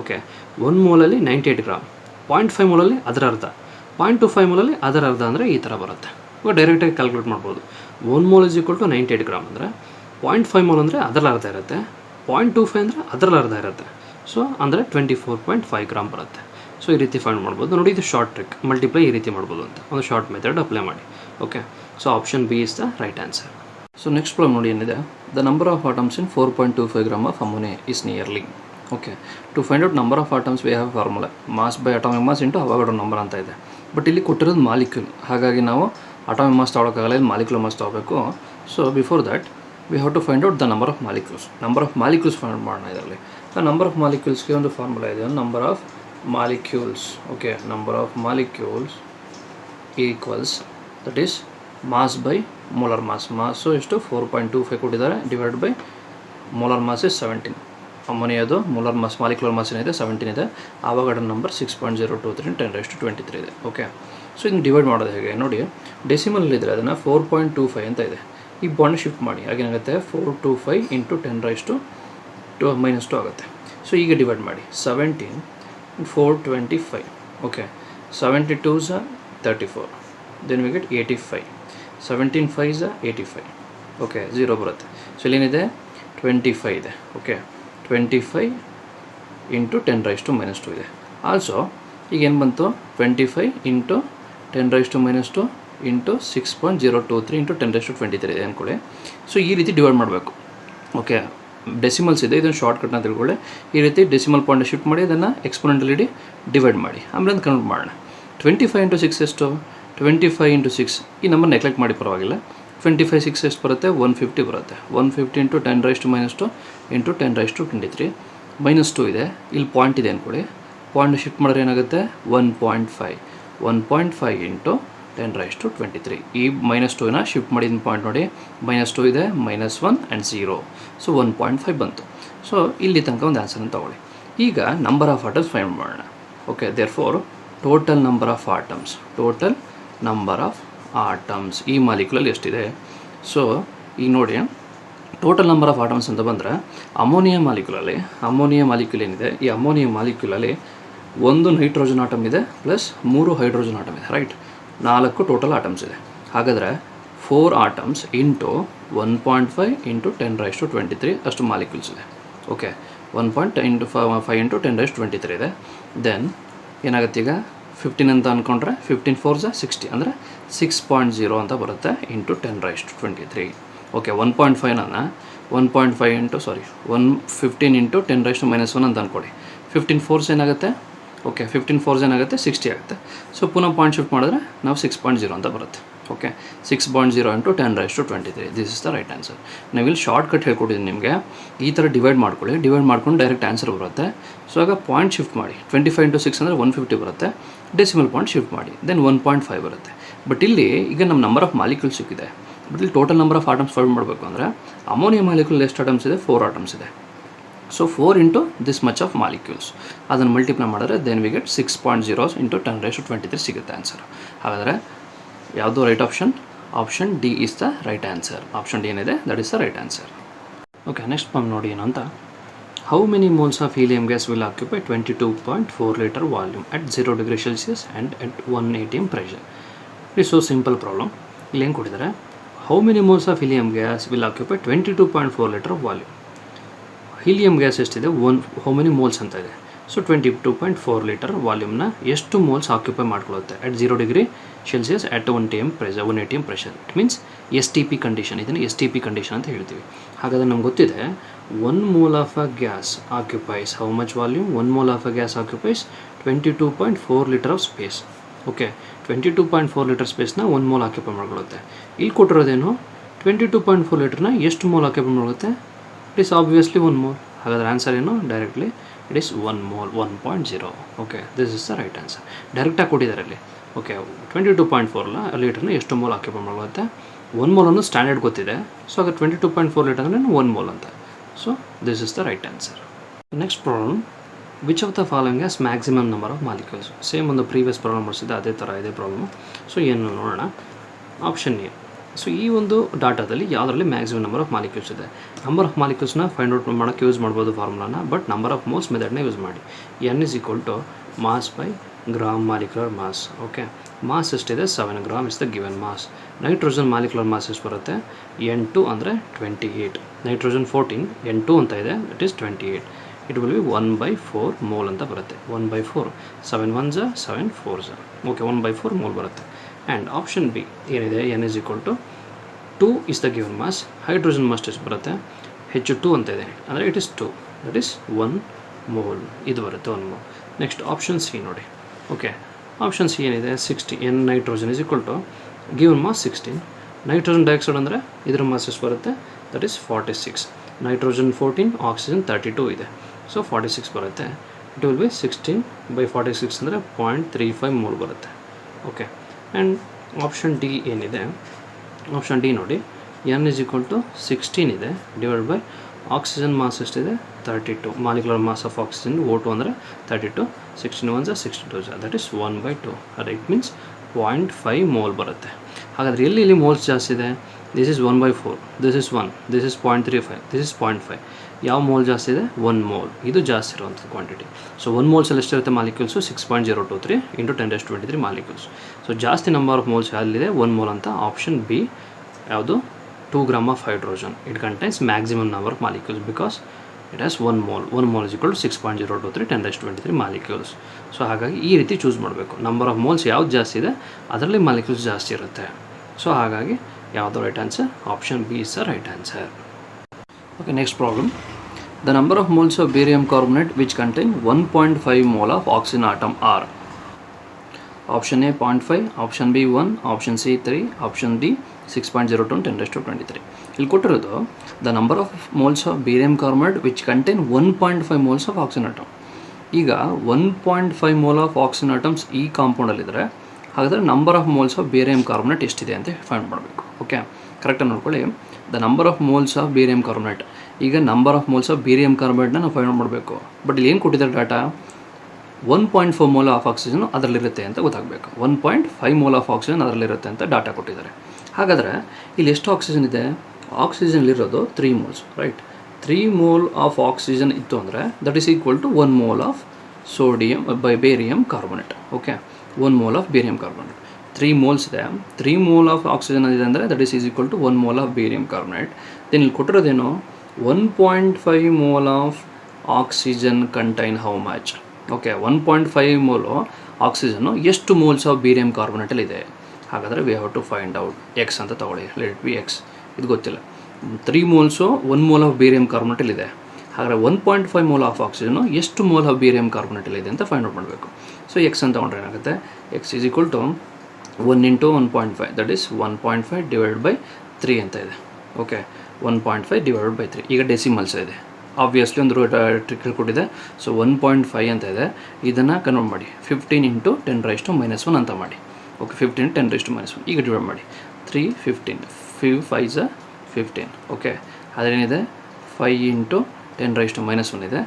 ಓಕೆ, 1 ಮೋಲಲ್ಲಿ 98 ಗ್ರಾಮ್, 0.5 ಮೋಲಲ್ಲಿ ಅದರ ಅರ್ಧ, 0.25 ಮೋಲಲ್ಲಿ ಅದರ ಅರ್ಧ ಅಂದರೆ ಈ ಥರ ಬರುತ್ತೆ. ಇವಾಗ ಡೈರೆಕ್ಟಾಗಿ ಕ್ಯಾಲ್ಕುಲೇಟ್ ಮಾಡ್ಬೋದು. 1 ಮೋಲ್ = 98 ಗ್ರಾಮ್ ಅಂದರೆ 0.5 ಮೋಲ್ ಅಂದರೆ ಅದರಲ್ಲಿ ಅರ್ಧ ಇರುತ್ತೆ, 0.25 ಅಂದರೆ ಅದರಲ್ಲಿ ಅರ್ಧ ಇರುತ್ತೆ. ಸೊ ಅಂದರೆ 24.5 ಗ್ರಾಮ್ ಬರುತ್ತೆ. ಸೊ ಈ ರೀತಿ ಫೈಂಡ್ ಮಾಡ್ಬೋದು. ನೋಡಿ, ಇದು ಶಾರ್ಟ್ ಟ್ರಿಕ್, ಮಲ್ಟಿಪ್ಲೈ ಈ ರೀತಿ ಮಾಡ್ಬೋದು ಅಂತ, ಒಂದು ಶಾರ್ಟ್ ಮೆಥಡ್ ಅಪ್ಲೈ ಮಾಡಿ. Okay, so option B is the right answer. So next problem ನೋಡಿ ಏನಿದೆ, the number of atoms in 4.25 gram of ammonia is nearly. Okay, to find out number of atoms we have formula mass by atomic mass into Avogadro number ಅಂತ ಇದೆ. But ಇಲ್ಲಿ ಕೊಟ್ಟಿರೋದು molecule, ಹಾಗಾಗಿ ನಾವು atomic mass ತೊಗೊಳಕ್ಕಾಗಲ್ಲ, ಇಲ್ಲಿ molecular mass ತೊಗೋಬೇಕು. So before that we have to find out the number of molecules. Number of molecules find ಮಾಡೋಣ. ಇದರಲ್ಲಿ ನಂಬರ್ ಆಫ್ ಮಾಲಿಕ್ಯೂಲ್ಸ್ಗೆ ಒಂದು ಫಾರ್ಮುಲಾ ಇದೆ, number of molecules. Okay, number of molecules equals that is mass by molar mass. Mass ಎಷ್ಟು? 4.25 ಕೊಟ್ಟಿದ್ದಾರೆ, divide by molar mass is 17. ಅಮೋನಿಯಾದು molar mass, molecular mass ಏನಿದೆ 17 ಇದೆ, ಅವಗಾಡ್ರೋ ನಂಬರ್ 6.023 10⁻23 ಇದೆ. ಓಕೆ, ಸೊ ಇದನ್ನು ಡಿವೈಡ್ ಮಾಡೋದು ಹೇಗೆ ನೋಡಿ, ಡೆಸಿಮಲ್ ಇದ್ದರೆ ಅದನ್ನು 4.25 ಅಂತ ಇದೆ, ಈ ಬಾಂಡ್ ಶಿಫ್ಟ್ ಮಾಡಿ, ಹಾಗೇನಾಗುತ್ತೆ 425 ಇಂಟು 10⁻² ಆಗುತ್ತೆ. ಸೊ ಈಗ ಡಿವೈಡ್ ಮಾಡಿ, 17 425. Okay, 72s are 34, then we get 85, 17 5s are 85. Okay, 0 ಬರುತ್ತೆ. ಸೊ ಇಲ್ಲೇನಿದೆ 25 ಇದೆ. ಓಕೆ, 25 ಇಂಟು 10⁻² ಇದೆ. ಆಲ್ಸೋ ಈಗ ಏನು ಬಂತು, 25 ಇಂಟು 10⁻² ಇಂಟು 6.023 ಇಂಟು 10⁻23 ಇದೆ ಅಂದ್ಕೊಳ್ಳಿ. ಸೊ ಈ ರೀತಿ ಡಿವೈಡ್ ಮಾಡಬೇಕು. ಓಕೆ, ಡೆಸಿಮಲ್ಸ್ ಇದೆ, ಇದನ್ನು ಶಾರ್ಟ್ಕಟ್ನ ತಿಳ್ಕೊಳ್ಳಿ. ಈ ರೀತಿ ಡೆಸಿಮಲ್ ಪಾಯಿಂಟ್ ಶಿಫ್ಟ್ ಮಾಡಿ ಅದನ್ನು ಎಕ್ಸ್ಪೋನೆಂಟಲ್ ಇಡಿ ಡಿವೈಡ್ ಮಾಡಿ, ಆಮೇಲೆ ಅದು ಕನ್ವರ್ಟ್ ಮಾಡೋಣ. 25 ಇಂಟು 6 ಎಷ್ಟು? 25 ಇಂಟು 6, ಈ ನಂಬರ್ ನೆಗ್ಲೆಕ್ಟ್ ಮಾಡಿ ಪರವಾಗಿಲ್ಲ. 25 6 ಎಷ್ಟು ಬರುತ್ತೆ? 150 ಬರುತ್ತೆ. 150 ಇಂಟು 10⁻² ಇಂಟು 10⁻23 -2 ಇದೆ, ಇಲ್ಲಿ ಪಾಯಿಂಟ್ ಇದೆ ಅಂದ್ಕೊಳ್ಳಿ. ಪಾಯಿಂಟ್ ಶಿಫ್ಟ್ ಮಾಡಿದ್ರೆ ಏನಾಗುತ್ತೆ? 1.5 ಇಂಟು 10⁻23. ಈ -2ನ ಶಿಫ್ಟ್ ಮಾಡಿದ ಪಾಯಿಂಟ್ ನೋಡಿ, -2 ಇದೆ, -1 ಆ್ಯಂಡ್ 0, ಸೊ 1.5 ಬಂತು. ಸೊ ಇಲ್ಲಿ ತನಕ ಒಂದು ಆನ್ಸರ್ನ ತೊಗೊಳ್ಳಿ. ಈಗ ನಂಬರ್ ಆಫ್ ಆಟಮ್ಸ್ ಫೈಂಡ್ ಮಾಡೋಣ. Okay, therefore total number of atoms, total number of atoms ಈ ಮಾಲಿಕ್ಯುಲಲ್ಲಿ ಎಷ್ಟಿದೆ? ಸೊ ಈಗ ನೋಡಿ, ಟೋಟಲ್ ನಂಬರ್ ಆಫ್ ಆಟಮ್ಸ್ ಅಂತ ಬಂದರೆ ಅಮೋನಿಯಾ ಮಾಲಿಕ್ಯುಲ್ ಏನಿದೆ, ಈ ಅಮೋನಿಯಾ ಮಾಲಿಕ್ಯುಲಲ್ಲಿ 1 ನೈಟ್ರೋಜನ್ ಆಟಮ್ ಇದೆ ಪ್ಲಸ್ 3 ಹೈಡ್ರೋಜನ್ ಆಟಮ್ ಇದೆ, ರೈಟ್? 4 ಟೋಟಲ್ ಆಟಮ್ಸ್ ಇದೆ. ಹಾಗಾದರೆ 4 ಆಟಮ್ಸ್ ಇಂಟು 1.5 ಇಂಟು 10⁻23 ಅಷ್ಟು ಮಾಲಿಕ್ಯೂಲ್ಸ್ ಇದೆ. ಓಕೆ, 1.5 ಇಂಟು 10⁻23 ಇದೆ. ದೆನ್ ಏನಾಗುತ್ತೆ, ಈಗ 15 ಅಂತ ಅಂದ್ಕೊಂಡ್ರೆ 15 4s are 60, ಅಂದರೆ 6.0 ಅಂತ ಬರುತ್ತೆ ಇಂಟು 10⁻23. ಓಕೆ, 1.5 1.5 ಇಂಟು 15 ಇಂಟು 10⁻−1 ಅಂತ ಅಂದ್ಕೊಡಿ. 15 4s ಏನಾಗುತ್ತೆ? ಓಕೆ, 15 4s ಏನಾಗುತ್ತೆ? 60 ಆಗುತ್ತೆ. ಸೊ ಪುನಃ ಪಾಯಿಂಟ್ ಶಿಫ್ಟ್ ಮಾಡಿದ್ರೆ ನಾವು 6.0 ಅಂತ ಬರುತ್ತೆ. Okay, 6.0 into 10⁻23, this is the right answer. ನಾವಿಲ್ಲಿ ಶಾರ್ಟ್ ಕಟ್ ಹೇಳ್ಕೊಟ್ಟಿದ್ದೀನಿ ನಿಮಗೆ, ಈ ಥರ ಡಿವೈಡ್ ಮಾಡ್ಕೊಳ್ಳಿ, ಡಿವೈಡ್ ಮಾಡ್ಕೊಂಡು ಡೈರೆಕ್ಟ್ ಆನ್ಸರ್ ಬರುತ್ತೆ. ಸೊ ಆಗ ಪಾಯಿಂಟ್ ಶಿಫ್ಟ್ ಮಾಡಿ, 25 ಇಂಟು 6 ಅಂದರೆ 150 ಬರುತ್ತೆ, ಡೆಸಿಮಲ್ ಪಾಯಿಂಟ್ ಶಿಫ್ಟ್ ಮಾಡಿ, ದೆನ್ 1.5 ಬರುತ್ತೆ. ಬಟ್ ಇಲ್ಲಿ ಈಗ ನಮ್ಮ ನಂಬರ್ ಆಫ್ ಮಾಲಿಕ್ಯೂಲ್ ಸಿಕ್ಕಿದೆ, ಬಟ್ ಇಲ್ಲಿ total number of atoms find ಮಾಡಬೇಕು ಅಂದರೆ ಅಮೋನಿಯಾ ಮಾಲಿಕ್ಯೂಲ್ ಎಷ್ಟು ಆಟಮ್ಸ್ ಇದೆ? 4 ಆಟಮ್ಸ್ ಇದೆ. So 4 into this much of molecules, ಅದನ್ನು ಮಲ್ಟಿಪ್ಲೈ ಮಾಡಿದ್ರೆ ದೆನ್ ವಿ ಗೆಟ್ 6.0 ಇಂಟು 10⁻23 ಸಿಗುತ್ತೆ ಆನ್ಸರ್. ಹಾಗಾದರೆ ಯಾವುದು right option? Option D is the right answer. Option D ಏನಿದೆ that is the right answer. Okay, next problem ನೋಡಿ ಏನು ಅಂತ. How many moles of helium gas will occupy 22.4 litre volume at 0 degree Celsius and at 1 atm pressure? It's so simple problem. ಇಲ್ಲಿ ಏನು ಕೊಟ್ಟಿದ್ದಾರೆ, how many moles of helium gas will occupy 22.4 litre volume. Helium gas ಎಷ್ಟಿದೆ, how many moles ಅಂತ ಇದೆ. So 22.4 litre ವಾಲ್ಯೂಮ್ನ ಎಷ್ಟು moles occupy ಮಾಡ್ಕೊಳ್ಳುತ್ತೆ at 0 degree Celsius at 1 atm pressure. It means STP condition. ಇದನ್ನು STP ಕಂಡೀಷನ್ ಅಂತ ಹೇಳ್ತೀವಿ. ಹಾಗಾದರೆ ನಮ್ಗೆ ಗೊತ್ತಿದೆ 1 mole of a gas occupies how much volume. 1 mole of a gas occupies 22.4 litre of space. Okay, 22.4 litre ಸ್ಪೇಸ್ನ 1 mole occupy ಮಾಡ್ಕೊಳ್ಳುತ್ತೆ. ಇಲ್ಲಿ ಕೊಟ್ಟಿರೋದೇನು 22.4 ಲೀಟರ್ನ ಎಷ್ಟು mole occupy ಮಾಡುತ್ತೆ? It is obviously 1 mole. ಹಾಗಾದರೆ ಆನ್ಸರ್ ಏನು? Directly it is 1 mole, 1.0. Okay, this is the right answer. ಡೈರೆಕ್ಟಾಗಿ ಕೊಟ್ಟಿದ್ದಾರೆ ಅಲ್ಲಿ. Okay, 22.4 ಲೀಟರ್ನ ಎಷ್ಟು mole occupy ಮಾಡುತ್ತೆ? 1 mole ಅನ್ನೋ ಸ್ಟ್ಯಾಂಡರ್ಡ್ ಗೊತ್ತಿದೆ. ಸೊ ಹಾಗೆ 22.4 ಲೀಟರ್ ಅಂದರೆ 1 mole ಅಂತ. So this is the right answer. Next problem, which of the following has maximum number of molecules. Same ಒಂದು ಪ್ರೀವಿಯಸ್ ಪ್ರಾಬ್ಲಮ್ ಮಾಡಿಸಿದ್ದೆ, ಅದೇ ಥರ ಇದೆ ಪ್ರಾಬ್ಲಮ್. ಸೊ ಏನು ನೋಡೋಣ. Option A. ಸೊ ಈ ಒಂದು ಡಾಟಾದಲ್ಲಿ ಯಾವುದರಲ್ಲಿ ಮ್ಯಾಕ್ಸಿಮಮ್ ನಂಬರ್ ಆಫ್ ಮಾಲಿಕ್ಯೂಲ್ಸ್ ಇದೆ. ನಂಬರ್ ಆಫ್ ಮಾಲಿಕ್ಯೂಲ್ಸ್ನ ಫೈಂಡ್ ಔಟ್ ಮಾಡೋಕ್ಕೆ ಯೂಸ್ ಮಾಡ್ಬೋದು ಫಾರ್ಮುಲಾನ, ಬಟ್ ನಂಬರ್ ಆಫ್ ಮೋಲ್ಸ್ ಮೆಥಡ್ನ ಯೂಸ್ ಮಾಡಿ. N = mass by gram molecular mass. Okay, mass ಎಷ್ಟಿದೆ? 7 gram is the given mass. Nitrogen molecular mass ಎಷ್ಟು ಬರುತ್ತೆ? N2 ಅಂದರೆ 28. ನೈಟ್ರೋಜನ್ 14, N2 ಅಂತ ಇದೆ, it is 28. It will be 1/4 mole ಅಂತ ಬರುತ್ತೆ. 1/4, 7 1s 7 4s. ಓಕೆ, 1/4 ಮೋಲ್ ಬರುತ್ತೆ. ಆ್ಯಂಡ್ ಆಪ್ಷನ್ ಬಿ ಏನಿದೆ, N = 2 is the given mass. Hydrogen mass ಎಷ್ಟು ಬರುತ್ತೆ? H2 ಅಂತ ಇದೆ, ಅಂದರೆ it is 2, that is 1 mole. ಇದು ಬರುತ್ತೆ 1 ಮೋಲ್. ನೆಕ್ಸ್ಟ್ ಆಪ್ಷನ್ ಸಿ ನೋಡಿ. ಓಕೆ, ಆಪ್ಷನ್ ಸಿ ಏನಿದೆ? 60. N nitrogen = given mass 16. Nitrogen dioxide ಅಂದರೆ ಇದರ ಮಾಸ್ ಎಷ್ಟು ಬರುತ್ತೆ? That is 46. ನೈಟ್ರೋಜನ್ 14, ಆಕ್ಸಿಜನ್ 32 ಇದೆ, ಸೊ 46 ಬರುತ್ತೆ. ಇಟ್ ವಿಲ್ ಬಿ 16/46 ಅಂದರೆ 0.35 ಮೋಲ್ ಬರುತ್ತೆ. ಓಕೆ, ಆ್ಯಂಡ್ ಆಪ್ಷನ್ ಡಿ ಏನಿದೆ? ಆಪ್ಷನ್ ಡಿ ನೋಡಿ, N = 16 ಇದೆ, ಡಿವೈಡ್ ಬೈ ಆಕ್ಸಿಜನ್ ಮಾಸ್ ಎಷ್ಟಿದೆ? 32. Molecular mass of oxygen O2 ಅಂದರೆ 32. 16 1s 62s, that is 1/2. It means 0.5 mole ಬರುತ್ತೆ. ಹಾಗಾದರೆ ಇಲ್ಲಿ ಮೋಲ್ಸ್ ಜಾಸ್ತಿ ಇದೆ? This is 1/4, this is 1, this is 0.35, this is 0.5. ಯಾವ ಮೋಲ್ ಜಾಸ್ತಿ ಇದೆ? 1 ಮೋಲ್. ಇದು ಜಾಸ್ತಿ ಇರುವಂಥ ಕ್ವಾಂಟಿಟಿ. ಸೊ 1 ಮೋಲ್ಸಲ್ಲಿ ಎಷ್ಟಿರುತ್ತೆ ಮಾಲಿಕ್ಯೂಲ್ಸು? 6.023 × 10⁻23 ಮಾಲಿಕ್ಯೂಲ್ಸ್. ಸೊ ಜಾಸ್ತಿ ನಂಬರ್ ಆಫ್ ಮೋಲ್ಸ್ ಯಾರಿದೆ? 1 ಮೋಲ್ ಅಂತ. ಆಪ್ಷನ್ ಬಿ ಯಾವುದು? 2 gram of hydrogen. It contains maximum number of molecules because it has 1 mole. 1 mole = 6.023 10⁻23 molecules. So ಹಾಗಾಗಿ ಈ ರೀತಿ ಚೂಸ್ ಮಾಡಬೇಕು. ನಂಬರ್ ಆಫ್ ಮೋಲ್ಸ್ ಯಾವ್ದು ಜಾಸ್ತಿ ಇದೆ ಅದರಲ್ಲಿ ಮಾಲಿಕ್ಯೂಲ್ಸ್ ಜಾಸ್ತಿ ಇರುತ್ತೆ. ಸೊ ಹಾಗಾಗಿ ಯಾವುದು right answer? Option B is the right answer. Okay, next problem. The number of moles of barium carbonate which contain 1.5 mole of oxygen atom are. Option A 0.5, option B 1, option C 3, option D 6.02 10⁻23. ಇಲ್ಲಿ ಕೊಟ್ಟಿರೋದು the number of moles of barium carbonate which contain 1.5 moles of oxygen atom. ಈಗ 1.5 mole of oxygen atoms ಈ ಕಾಂಪೌಂಡಲ್ಲಿದ್ದರೆ ಹಾಗಾದರೆ number of moles of barium carbonate ಎಷ್ಟಿದೆ ಅಂತ find ಮಾಡಬೇಕು. Okay, ಕರೆಕ್ಟಾಗಿ ನೋಡ್ಕೊಳ್ಳಿ. The number of moles of barium carbonate. ಈಗ number of moles of barium ಕಾರ್ಬೊನೇಟ್ನ ನಾವು ಫೈಂಡ್ ಮಾಡಬೇಕು. ಬಟ್ ಇಲ್ಲಿ ಏನು ಕೊಟ್ಟಿದ್ದಾರೆ ಡಾಟಾ? 1.4 ಮೋಲ್ ಆಫ್ ಆಕ್ಸಿಜನ್ ಅದರಲ್ಲಿರುತ್ತೆ ಅಂತ ಗೊತ್ತಾಗಬೇಕು. 1.5 ಮೋಲ್ ಆಫ್ ಆಕ್ಸಿಜನ್ ಅದರಲ್ಲಿರುತ್ತೆ ಅಂತ ಡಾಟಾ ಕೊಟ್ಟಿದ್ದಾರೆ. ಹಾಗಾದರೆ ಇಲ್ಲಿ ಎಷ್ಟು ಆಕ್ಸಿಜನ್ ಇದೆ? ಆಕ್ಸಿಜನ್ಲಿರೋದು 3 moles, right? 3 mole of oxygen ಇತ್ತು ಅಂದರೆ that is equal to 1 mole of sodium barium carbonate. Okay, 1 mole of barium carbonate. 3 moles ಇದೆ. 3 ಮೋಲ್ ಆಫ್ ಆಕ್ಸಿಜನ್ ಇದೆ ಅಂದರೆ that is equal to 1 mole of barium carbonate. Then ಇಲ್ಲಿ ಕೊಟ್ಟಿರೋದೇನು? 1.5 mole of oxygen contain how much? Okay, 1.5 mole ಆಕ್ಸಿಜನ್ನು ಎಷ್ಟು moles of barium ಕಾರ್ಬೊನೇಟಲ್ಲಿ ಇದೆ? ಹಾಗಾದರೆ we have to find out. X ಅಂತ ತೊಗೊಳ್ಳಿ, ಲೆಟ್ ಬಿ ಎಕ್ಸ್. ಇದು ಗೊತ್ತಿಲ್ಲ. 3 ಮೋಲ್ಸು 1 ಮೋಲ್ ಆಫ್ ಬೇರಿಯಂ ಕಾರ್ಬೊನೇಟಲ್ಲಿದೆ. ಹಾಗಾದರೆ 1.5 ಮೋಲ್ ಆಫ್ ಆಕ್ಸಿಜನ್ನು ಎಷ್ಟು ಮೋಲ್ ಆಫ್ ಬೇರಿಯಂ ಕಾರ್ಬೊನೇಟಲ್ಲಿದೆ ಅಂತ ಫೈಂಡ್ ಔಟ್ ಮಾಡಬೇಕು. ಸೊ ಎಕ್ಸ್ ಅಂತ ತೊಗೊಂಡ್ರೆ ಏನಾಗುತ್ತೆ? X is equal to 1 × 1.5, that is 1.5 divided by 3 ಅಂತ ಇದೆ. Okay, 1.5 divided by 3. ಈಗ ಡೆಸಿಮಲ್ಸ್ ಇದೆ, ಆಬ್ವಿಯಸ್ಲಿ ಒಂದು ಟ್ರಿಕ್ ಕೊಟ್ಟಿದೆ. ಸೊ 1.5 ಅಂತ ಇದೆ. ಇದನ್ನು ಕನ್ವರ್ಟ್ ಮಾಡಿ 15 × 10⁻⁻1 ಅಂತ ಮಾಡಿ. ಓಕೆ, 15 × 10⁻⁻1. ಈಗ ಡಿವೈಡ್ ಮಾಡಿ 3 15, 5 5s 15. ಓಕೆ, ಅದೇನಿದೆ? 5 × 10⁻⁻1 ಇದೆ.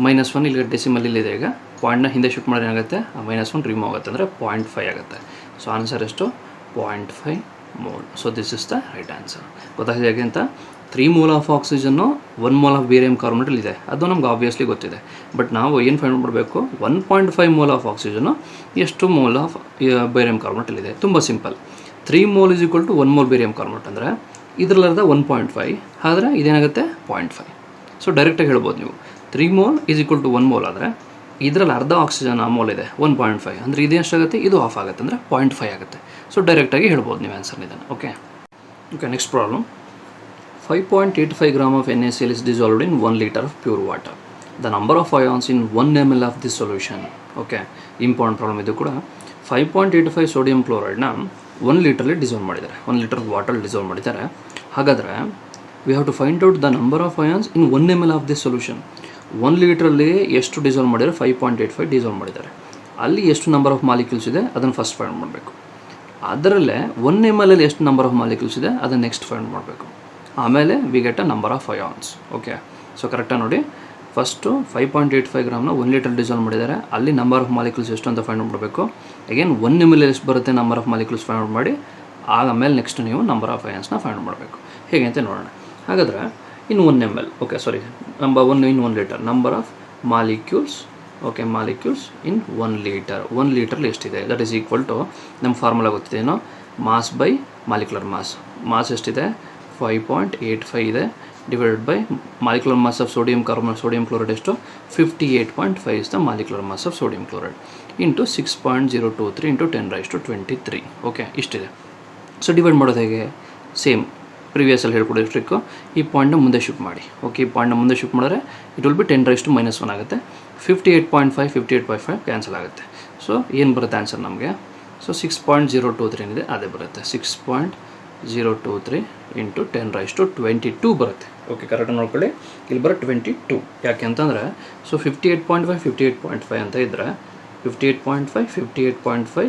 -1 ಇಲ್ಲಿ ಡೆಸಿಮಲ್ ಇಲ್ಲಿದೆ. ಈಗ ಪಾಯಿಂಟ್ನ ಹಿಂದೆ ಶಿಫ್ಟ್ ಮಾಡಿದ್ರೆ ಏನಾಗುತ್ತೆ? ಆ -1 ರಿಮೂವ್ ಆಗುತ್ತೆ, ಅಂದರೆ 0.5 ಆಗುತ್ತೆ. ಸೊ ಆನ್ಸರ್ ಎಷ್ಟು? 0.5 mole. So this is the right answer. ಗೊತ್ತಾಗಿದೆ ಹೇಗೆ ಅಂತ? 3 ಮೋಲ್ ಆಫ್ ಆಕ್ಸಿಜನ್ನು 1 ಮೋಲ್ ಆಫ್ ಬೇರಿಯಂ ಕಾರ್ಬೊನೇಟಲ್ಲಿ ಇದೆ, ಅದು ನಮ್ಗೆ ಆಬ್ವಿಯಸ್ಲಿ ಗೊತ್ತಿದೆ. ಬಟ್ ನಾವು ಏನು ಫೈಂಡ್ ಮಾಡಬೇಕು? 1.5 ಮೋಲ್ ಆಫ್ ಆಕ್ಸಿಜನ್ನು ಎಷ್ಟು ಮೋಲ್ ಆಫ್ ಬೇರಿಯಂ ಕಾರ್ಬೊನೇಟಲ್ಲಿದೆ? ತುಂಬ simple. 3 mole is equal to 1 mole barium carbonate ಅಂದರೆ ಇದರಲ್ಲದ 1.5, ಆದರೆ ಇದೇನಾಗುತ್ತೆ? 0.5. ಸೊ ಡೈರೆಕ್ಟಾಗಿ ಹೇಳ್ಬೋದು ನೀವು 3 mole is equal to 1 mole ಆದರೆ ಇದರಲ್ಲಿ ಅರ್ಧ ಆಕ್ಸಿಜನ್ ಮೋಲ್ ಇದೆ 1.5 ಅಂದರೆ ಇದು ಎಷ್ಟಾಗುತ್ತೆ, ಇದು ಆಫ್ ಆಗುತ್ತೆ ಅಂದರೆ 0.5 ಆಗುತ್ತೆ. ಸೊ ಡೈರೆಕ್ಟಾಗಿ ಹೇಳ್ಬೋದು ನೀವು ಆನ್ಸರ್ನ ಇದನ್ನು. Okay next problem. 5.85 gram of NaCl is dissolved in 1 liter of pure water. The number of ions in 1 ml of this solution. Okay, important problem ಇದು ಕೂಡ. 5.85 ಸೋಡಿಯಂ ಕ್ಲೋರೈಡ್ನ 1 ಲೀಟ್ರಲ್ಲಿ ಡಿಸಾಲ್ವ್ ಮಾಡಿದ್ದಾರೆ, 1 ಲೀಟರ್ ವಾಟರ್ ಡಿಸಾಲ್ವ್ ಮಾಡಿದ್ದಾರೆ. ಹಾಗಾದರೆ we have to find out the number of ions in 1 ml of this solution. 1 ಲೀಟ್ರಲ್ಲಿ ಎಷ್ಟು dissolve ಮಾಡಿದ್ದಾರೆ, 5.85 dissolve ಮಾಡಿದ್ದಾರೆ. ಅಲ್ಲಿ ಎಷ್ಟು ನಂಬರ್ ಆಫ್ ಮಾಲಿಕ್ಯೂಲ್ಸ್ ಇದೆ ಅದನ್ನು ಫಸ್ಟ್ ಫೈಂಡ್ ಮಾಡಬೇಕು. ಅದರಲ್ಲೇ 1 ml ಅಲ್ಲಿ ಎಷ್ಟು ನಂಬರ್ ಆಫ್ ಮಾಲಿಕ್ಯೂಲ್ಸ್ ಇದೆ ಅದನ್ನು ನೆಕ್ಸ್ಟ್ ಫೈಂಡ್ ಮಾಡಬೇಕು. ಆಮೇಲೆ we get a number of ions. Okay, so ಕರೆಕ್ಟಾಗಿ ನೋಡಿ. ಫಸ್ಟು 5.85 ಗ್ರಾಮ್ನ 1 ಲೀಟರ್ ಡಿಸಾಲ್ವ್ ಮಾಡಿದ್ದಾರೆ, ಅಲ್ಲಿ ನಂಬರ್ ಆಫ್ ಮಾಲಿಕ್ಯೂಲ್ಸ್ ಎಷ್ಟು ಅಂತ ಫೈಂಡ್ ಮಾಡಬೇಕು. ಅಗೇನ್ 1 ml ಎಷ್ಟು ಬರುತ್ತೆ number of molecules find out ಮಾಡಿ ಆಮೇಲೆ ನೆಕ್ಸ್ಟ್ ನೀವು ನಂಬರ್ ಆಫ್ ಅಯಾನ್ಸ್ನ ಫೈಂಡ್ ಮಾಡಬೇಕು. ಹೇಗೆ ಅಂತ ನೋಡೋಣ. ಹಾಗಾದರೆ in 1 ml, okay sorry, number 1 in 1 litre number of molecules. Okay, molecules in 1 litre. 1 ಲೀಟರ್ಲಿ ಎಷ್ಟಿದೆ, ದಟ್ ಈಸ್ ಈಕ್ವಲ್ ಟು ನಮ್ಮ ಫಾರ್ಮುಲಾ ಗೊತ್ತಿದೆ ಏನೋ, mass by molecular mass. Mass ಎಷ್ಟಿದೆ, 5.85 ಇದೆ, divided by molecular mass of sodium chloride ಎಷ್ಟು, 58.5 is the molecular mass of sodium chloride into 6.023 into 10⁻23. Okay, ಇಷ್ಟಿದೆ. So divide ಮಾಡೋದು ಹೇಗೆ, ಸೇಮ್ ಪ್ರಿವಿಯಸಲ್ಲಿ ಹೇಳ್ಕೊಡೋ ಟ್ರಿಕ್ಕು. ಈ ಪಾಯಿಂಟ್ನ ಮುಂದೆ ಶಿಫ್ಟ್ ಮಾಡಿ. ಓಕೆ, ಈ ಪಾಯಿಂಟ್ನ ಮುಂದೆ ಶಿಫ್ಟ್ ಮಾಡಿದ್ರೆ ಇಟ್ ವಿಲ್ ಬಿ 10⁻⁻1 ಆಗುತ್ತೆ. 58.5 ಕ್ಯಾನ್ಸಲ್ ಆಗುತ್ತೆ. ಸೊ ಏನು ಬರುತ್ತೆ ಆನ್ಸರ್ ನಮಗೆ, ಸೊ 6.023 ಏನಿದೆ ಅದೇ ಬರುತ್ತೆ. 6.023 ಇಂಟು 10⁻22 ಬರುತ್ತೆ. ಓಕೆ, ಕರೆಕ್ಟಾಗಿ ನೋಡ್ಕೊಳ್ಳಿ. ಇಲ್ಲಿ ಬರೋ 22 ಯಾಕೆ ಅಂತಂದರೆ, ಸೊ 58.5 ಅಂತ ಇದ್ದರೆ 58.5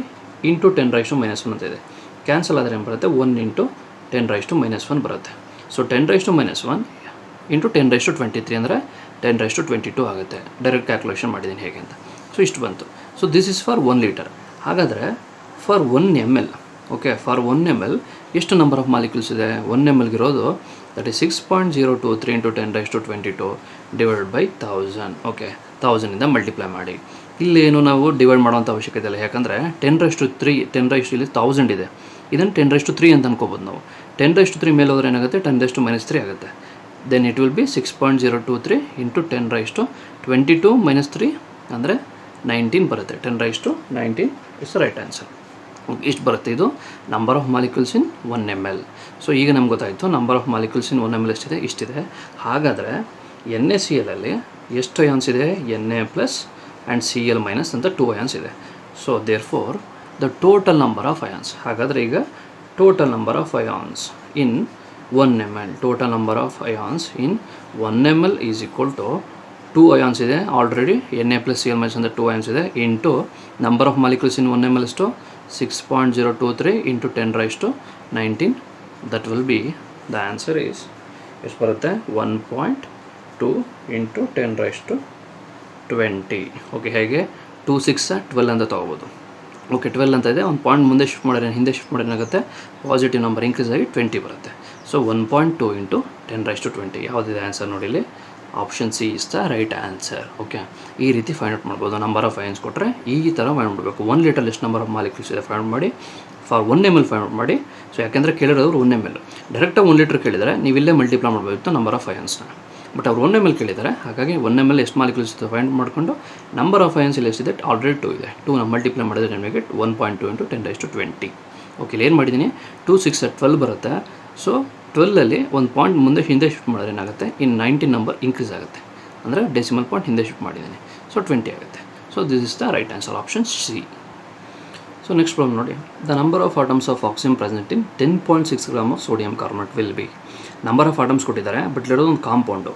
ಇಂಟು 10⁻⁻1 ಅಂತ ಇದೆ. ಕ್ಯಾನ್ಸಲ್ ಆದರೆ ಏನು ಬರುತ್ತೆ, 1 ಇಂಟು 10⁻⁻1 ಬರುತ್ತೆ. ಸೊ 10⁻⁻1 ಇಂಟು 10⁻23 ಅಂದರೆ 10⁻22 ಆಗುತ್ತೆ. ಡೈರೆಕ್ಟ್ ಕ್ಯಾಲ್ಕುಲೇಷನ್ ಮಾಡಿದ್ದೀನಿ ಹೇಗೆ ಅಂತ. ಸೊ ಇಷ್ಟು ಬಂತು. So this is for 1 litre. ಹಾಗಾದರೆ for 1 ml, okay, for 1 ml ಎಷ್ಟು ನಂಬರ್ ಆಫ್ ಮಾಲಿಕ್ಯೂಲ್ಸ್ ಇದೆ, 1 ml ಇರೋದು that is 6.023 into 10⁻22 divided by 1000. Okay, 1000ಇಂದ ಮಲ್ಟಿಪ್ಲೈ ಮಾಡಿ. ಇಲ್ಲೇನು ನಾವು ಡಿವೈಡ್ ಮಾಡೋವಂಥ ಅವಶ್ಯಕತೆ ಇಲ್ಲ, ಯಾಕಂದರೆ 10⁻3 ಇಲ್ಲಿ 1000 ಇದೆ, ಇದನ್ನು 10⁻3 ಅಂತ ಅನ್ಕೋಬೋದು ನಾವು. 10⁻3 ಮೇಲೆ ಹೋದ್ರೆ ಏನಾಗುತ್ತೆ, 10⁻³ ಆಗುತ್ತೆ. Then it will be 6.023 into 10⁻22 -3 ಅಂದರೆ 19 ಬರುತ್ತೆ. 10⁻19 ಇಸ್ ರೈಟ್ ಆನ್ಸರ್. ಇಷ್ಟು ಬರುತ್ತೆ. ಇದು number of molecules in 1 ml. So ಈಗ ನಮ್ಗೆ ಗೊತ್ತಾಯಿತು number of molecules in 1 ml ಎಷ್ಟಿದೆ, ಇಷ್ಟಿದೆ. ಹಾಗಾದರೆ NaCl ಅಲ್ಲಿ ಎಷ್ಟು ಅಯಾನ್ಸ್ ಇದೆ, Na plus and Cl minus ಅಂತ 2 ಅಯಾನ್ಸ್ ಇದೆ. So therefore the total number of ions. ಹಾಗಾದರೆ ಈಗ total number of ions in 1 ml, total number of ions in 1 ml is equal to 2 ions ಇದೆ already, Na plus Cl minus ಅಂತ 2 ions ಇದೆ, into number of molecules in 1 ml ಎಷ್ಟು, 6.023 into 10⁻19. That will be the answer is ಎಷ್ಟು ಬರುತ್ತೆ, 1.2 into 10⁻20. Okay, ಹೇಗೆ 2 6 12 ಅಂತ ತೊಗೋಬೋದು. Okay, 12 ಅಂತ ಇದೆ, ಒಂದು ಪಾಯಿಂಟ್ ಮುಂದೆ ಶಿಫ್ಟ್ ಮಾಡಿದ್ರೆ ಹಿಂದೆ ಶಿಫ್ಟ್ ಮಾಡಿದ್ರೆ ಏನಾಗುತ್ತೆ, ಪಾಸಿಟಿವ್ ನಂಬರ್ ಇನ್ಕ್ರೀಸ್ ಆಗಿ 20 ಬರುತ್ತೆ. ಸೊ 1.2 ಇಂಟು 10⁻20 ಯಾವುದಿದೆ ಆನ್ಸರ್ ನೋಡಿ ಇಲ್ಲಿ, option C is the right answer. Okay, ಈ ರೀತಿ ಫೈಂಡ್ ಔಟ್ ಮಾಡ್ಬೋದು. ನಂಬರ್ ಆಫ್ ಅಯಾನ್ಸ್ ಕೊಟ್ಟರೆ ಈ ಥರ ಫೈಂಡ್ ಮಾಡಬೇಕು. 1 ಲೀಟರ್ ಎಷ್ಟು ನಂಬರ್ ಆಫ್ ಮಾಲಿಕ್ಯೂಲ್ಸ್ ಇದೆ ಫೈಂಡ್ ಮಾಡಿ, ಫಾರ್ 1 ml ಫೈಂಡ್ ಔಟ್ ಮಾಡಿ. ಸೊ ಯಾಕೆಂದರೆ ಕೇಳಿರೋರು 1 ml, ಡೈರೆಕ್ಟಾಗಿ 1 ಲೀಟರ್ ಕೇಳಿದರೆ ನೀವು ಇಲ್ಲೇ ಮಲ್ಟಿಪ್ಲೈ ಮಾಡಬೇಕು ನಂಬರ್ ಆಫ್ ಅಯಾನ್ಸ್ನ. ಬಟ್ ಅವ್ರು 1 ml ಕೇಳಿದ್ದಾರೆ, ಹಾಗಾಗಿ 1 ml ಎಷ್ಟು ಮಾಲಿಕ್ಯೂಲ್ಸ್ ಇದೆ ಫೈಂಡ್ ಮಾಡಿಕೊಂಡು ನಂಬರ್ ಆಫ್ ಅಯಾನ್ಸ್ ಇಲ್ಲಿ ಎಷ್ಟಿದೆ, ಆಲ್ರೆಡಿ 2 ಇದೆ, 2 ನಾವು ಮಲ್ಟಿಪ್ಲೈ ಮಾಡಿದ್ರೆ ನಮಗೆ 1.2 ಇಂಟು 10⁻20. ಓಕೆ, ಇಲ್ಲಿ ಏನು ಮಾಡಿದ್ದೀನಿ, 2 6 12 ಬರುತ್ತೆ. ಸೊ 12ಅಲ್ಲಿ ಒಂದು ಪಾಯಿಂಟ್ ಮುಂದೆ ಹಿಂದೆ ಶಿಫ್ಟ್ ಮಾಡಿದ್ರೆ ಏನಾಗುತ್ತೆ, ಇನ್ನು 19 ನಂಬರ್ ಇನ್ಕ್ರೀಸ್ ಆಗುತ್ತೆ, ಅಂದರೆ ಡೆಸಿಮಲ್ ಪಾಯಿಂಟ್ ಹಿಂದೆ ಶಿಫ್ಟ್ ಮಾಡಿದ್ದೀನಿ. ಸೊ 20 ಆಗುತ್ತೆ. So this is the right answer, option C. So next problem ನೋಡಿ. The number of atoms of oxygen present in 10.6 gram of sodium carbonate will be. Number of atoms ಕೊಟ್ಟಿದ್ದಾರೆ, but ಇರೋದು ಒಂದು compound.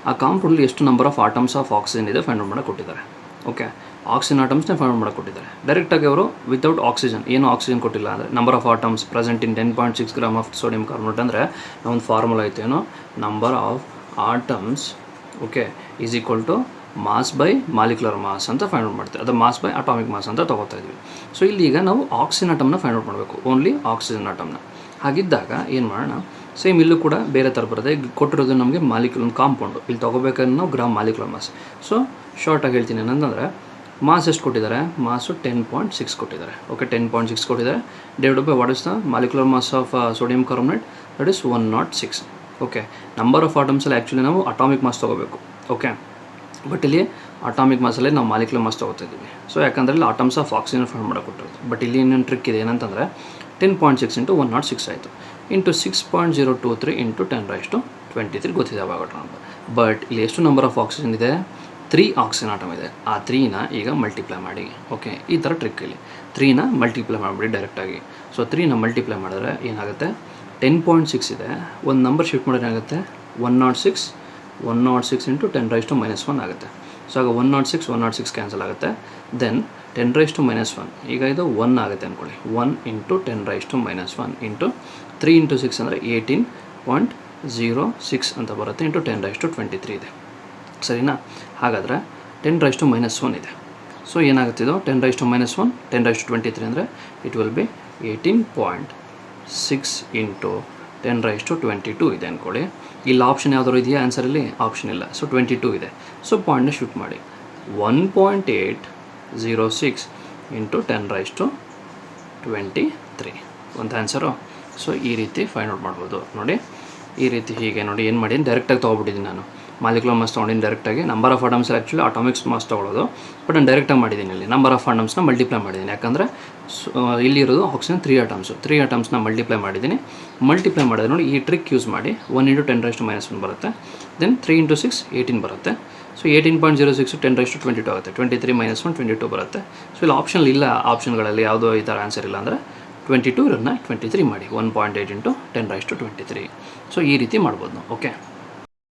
ಆ ಕಾಂಪೌಂಡಲ್ಲಿ ಎಷ್ಟು number of atoms of oxygen ಇದೆ find out ಮಾಡೋಕ್ಕೆ ಕೊಟ್ಟಿದ್ದಾರೆ. ಓಕೆ, ಆಕ್ಸಿಜನ್ ಆಟಮ್ಸ್ನ ಫೈಂಡ್ ಔಟ್ ಮಾಡೋಕ್ಕೆ ಕೊಟ್ಟಿದ್ದಾರೆ. ಡೈರೆಕ್ಟಾಗಿ ಅವರು ವಿತೌಟ್ ಆಕ್ಸಿಜನ್, ಏನು ಆಕ್ಸಿಜನ್ ಕೊಟ್ಟಿಲ್ಲ ಅಂದರೆ number of atoms present in 10.6 gram of sodium carbonate ಅಂದರೆ ಒಂದು ಫಾರ್ಮುಲಾ ಐತೆ ಏನೋ, number of atoms okay is equal to mass by molecular mass ಅಂತ ಫೈಂಡ್ ಔಟ್ ಮಾಡ್ತೀವಿ. ಅದು ಮಾಸ್ ಬೈ ಅಟಾಮಿಕ್ ಮಾಸ್ ಅಂತ ತೊಗೋತಾ ಇದ್ವಿ. ಸೊ ಇಲ್ಲಿ ಈಗ ನಾವು ಆಕ್ಸಿಜನ್ ಆಟಮ್ನ ಫೈಂಡ್ ಔಟ್ ಮಾಡಬೇಕು, ಓನ್ಲಿ ಆಕ್ಸಿಜನ್ ಆಟಮ್ನ. ಹಾಗಿದ್ದಾಗ ಏನು ಮಾಡೋಣ, ಸೇಮ್ ಇಲ್ಲೂ ಕೂಡ ಬೇರೆ ಥರ ಬರುತ್ತೆ. ಈಗ ಕೊಟ್ಟಿರೋದು ನಮಗೆ ಮಾಲಿಕ್ಯುಲರ್ ಒಂದು ಕಾಂಪೌಂಡು, ಇಲ್ಲಿ ತೊಗೋಬೇಕಾದ್ರೆ ನಾವು ಗ್ರಾಮ್ ಮಾಲಿಕ್ಯುಲರ್ ಮಾಸ್. ಸೊ ಶಾರ್ಟಾಗಿ ಹೇಳ್ತೀನಿ ಏನಂತಂದರೆ, ಮಾಸ್ ಎಷ್ಟು ಕೊಟ್ಟಿದ್ದಾರೆ, ಮಾಸು 10.6 ಕೊಟ್ಟಿದ್ದಾರೆ. ಓಕೆ, 10.6 ಕೊಟ್ಟಿದ್ದಾರೆ. Divided by what is the molecular mass of sodium carbonate, that is 106. Okay, number of ಆಟಮ್ಸಲ್ಲಿ ಆ್ಯಕ್ಚುಲಿ ನಾವು ಅಟಾಮಿಕ್ ಮಾಸ್ ತೊಗೋಬೇಕು. ಓಕೆ, ಬಟ್ ಇಲ್ಲಿ ಅಟಾಮಿಕ್ ಮಾಸಲ್ಲಿ ನಾವು ಮಾಲಿಕ್ಯುಲರ್ ಮಾಸ್ ತೊಗೋತಿದ್ದೀವಿ. ಸೊ ಯಾಕಂದರೆ ಇಲ್ಲಿ ಆಟಮ್ಸ್ ಆಫ್ ಆಕ್ಸಿಜನ್ ಫಾರ್ಮ್ ಮಾಡಿಕೊಟ್ಟಿರೋದು. ಬಟ್ ಇಲ್ಲಿ ಇನ್ನೊಂದು ಟ್ರಿಕ್ ಇದೆ, ಏನಂತಂದರೆ 10.6 × 106 ಆಯಿತು, ಇಂಟು 6.023 × 10⁻23 ಗೊತ್ತಿದೆ ಅವಾಗ ನಂಬರ್. ಬಟ್ ಇಲ್ಲಿ ಎಷ್ಟು ನಂಬರ್ ಆಫ್ ಆಕ್ಸಿಜನ್ ಇದೆ? 3 ಆಕ್ಸಿಜನ್ ಆಟಮ್ ಇದೆ. ಆ 3ನ ಈಗ ಮಲ್ಟಿಪ್ಲೈ ಮಾಡಿ. ಓಕೆ, ಈ ಥರ ಟ್ರಿಕ್ ಇಲ್ಲಿ 3ನ ಮಲ್ಟಿಪ್ಲೈ ಮಾಡಿಬಿಡಿ ಡೈರೆಕ್ಟಾಗಿ. ಸೊ 3ನ ಮಲ್ಟಿಪ್ಲೈ ಮಾಡಿದ್ರೆ ಏನಾಗುತ್ತೆ? 10.6 ಇದೆ, ಒಂದು ನಂಬರ್ ಶಿಫ್ಟ್ ಮಾಡಿದ್ರೆ ಏನಾಗುತ್ತೆ? 106 × 10⁻⁻1 ಆಗುತ್ತೆ. ಸೊ ಆಗ 106 ಕ್ಯಾನ್ಸಲ್ ಆಗುತ್ತೆ. ದೆನ್ 10⁻⁻1 ಈಗ ಇದು 1 ಆಗುತ್ತೆ ಅಂದ್ಕೊಳ್ಳಿ. 1 × 10⁻⁻1 ಇಂಟು 3 × 6 ಅಂದರೆ 18.06 ಅಂತ ಬರುತ್ತೆ, ಇಂಟು 10⁻23 ಇದೆ. ಸರಿನಾ? ಹಾಗಾದರೆ 10⁻⁻1 ಇದೆ. ಸೊ ಏನಾಗುತ್ತೆ ಇದು? 10⁻⁻1 10⁻23 ಅಂದರೆ ಇಟ್ ವಿಲ್ ಬಿ 18.6 × 10⁻22 ಇದೆ ಅಂದ್ಕೊಳ್ಳಿ. ಇಲ್ಲಿ ಆಪ್ಷನ್ ಯಾವ್ದಾದ್ರು ಇದೆಯಾ? ಆನ್ಸರಲ್ಲಿ ಆಪ್ಷನ್ ಇಲ್ಲ. ಸೊ 22 ಇದೆ. ಸೊ ಪಾಯಿಂಟ್ನ ಶಿಫ್ಟ್ ಮಾಡಿ. 1.806 × 10⁻23 ಒಂದು ಆನ್ಸರು. ಸೊ ಈ ರೀತಿ ಫೈಂಡ್ ಔಟ್ ಮಾಡ್ಬೋದು ನೋಡಿ. ಈ ರೀತಿ ಹೀಗೆ ನೋಡಿ, ಏನು ಮಾಡಿ ಡೈರೆಕ್ಟಾಗಿ ತೊಗೊಬಿಟ್ಟಿದ್ದೀನಿ ನಾನು. ಮಾಲಿಕ್ಯುಲರ್ ಮಾಸ್ ತೊಗೊಂಡಿನಿ ಡೈರೆಕ್ಟಾಗಿ. Number of atoms actually atomics mass ತೊಗೊಳ್ಳೋದು, ಬಟ್ ನಾನು ಡೈರೆಕ್ಟಾಗಿ ಮಾಡಿದ್ದೀನಿ. ಇಲ್ಲಿ ನಂಬರ್ ಆಫ್ ಆಟಮ್ಸ್ನ ಮಲ್ಟಿಪ್ಲೈ ಮಾಡಿದ್ದೀನಿ. ಯಾಕಂದರೆ ಇಲ್ಲಿರೋದು ಆಕ್ಸಿಜನ್ 3 ಆಟಮ್ಸ್ನ ಮಲ್ಟಿಪ್ಲೈ ಮಾಡಿದ್ದೀನಿ. ಮಲ್ಟಿಪ್ಲೈ ಮಾಡಿದ್ರೆ ನೋಡಿ, ಈ ಟ್ರಿಕ್ ಯೂಸ್ ಮಾಡಿ 1 × 10⁻⁻1 ಬರುತ್ತೆ. ದೆನ್ 3 × 6 18 ಬರುತ್ತೆ. ಸೊ 18.06 10⁻22 ಆಗುತ್ತೆ. 23 - 1 22 ಬರುತ್ತೆ. ಸೊ ಇಲ್ಲಿ ಆಪ್ಷನ್ ಇಲ್ಲ, ಆಪ್ಷನ್ಗಳಲ್ಲಿ ಯಾವುದೋ ಈ ಥರ ಆನ್ಸರ್ ಇಲ್ಲ ಅಂದರೆ 22 23 ಮಾಡಿ. 1.8 × 10⁻23. ಸೊ ಈ ರೀತಿ ಮಾಡ್ಬೋದು ನಾವು. ಓಕೆ.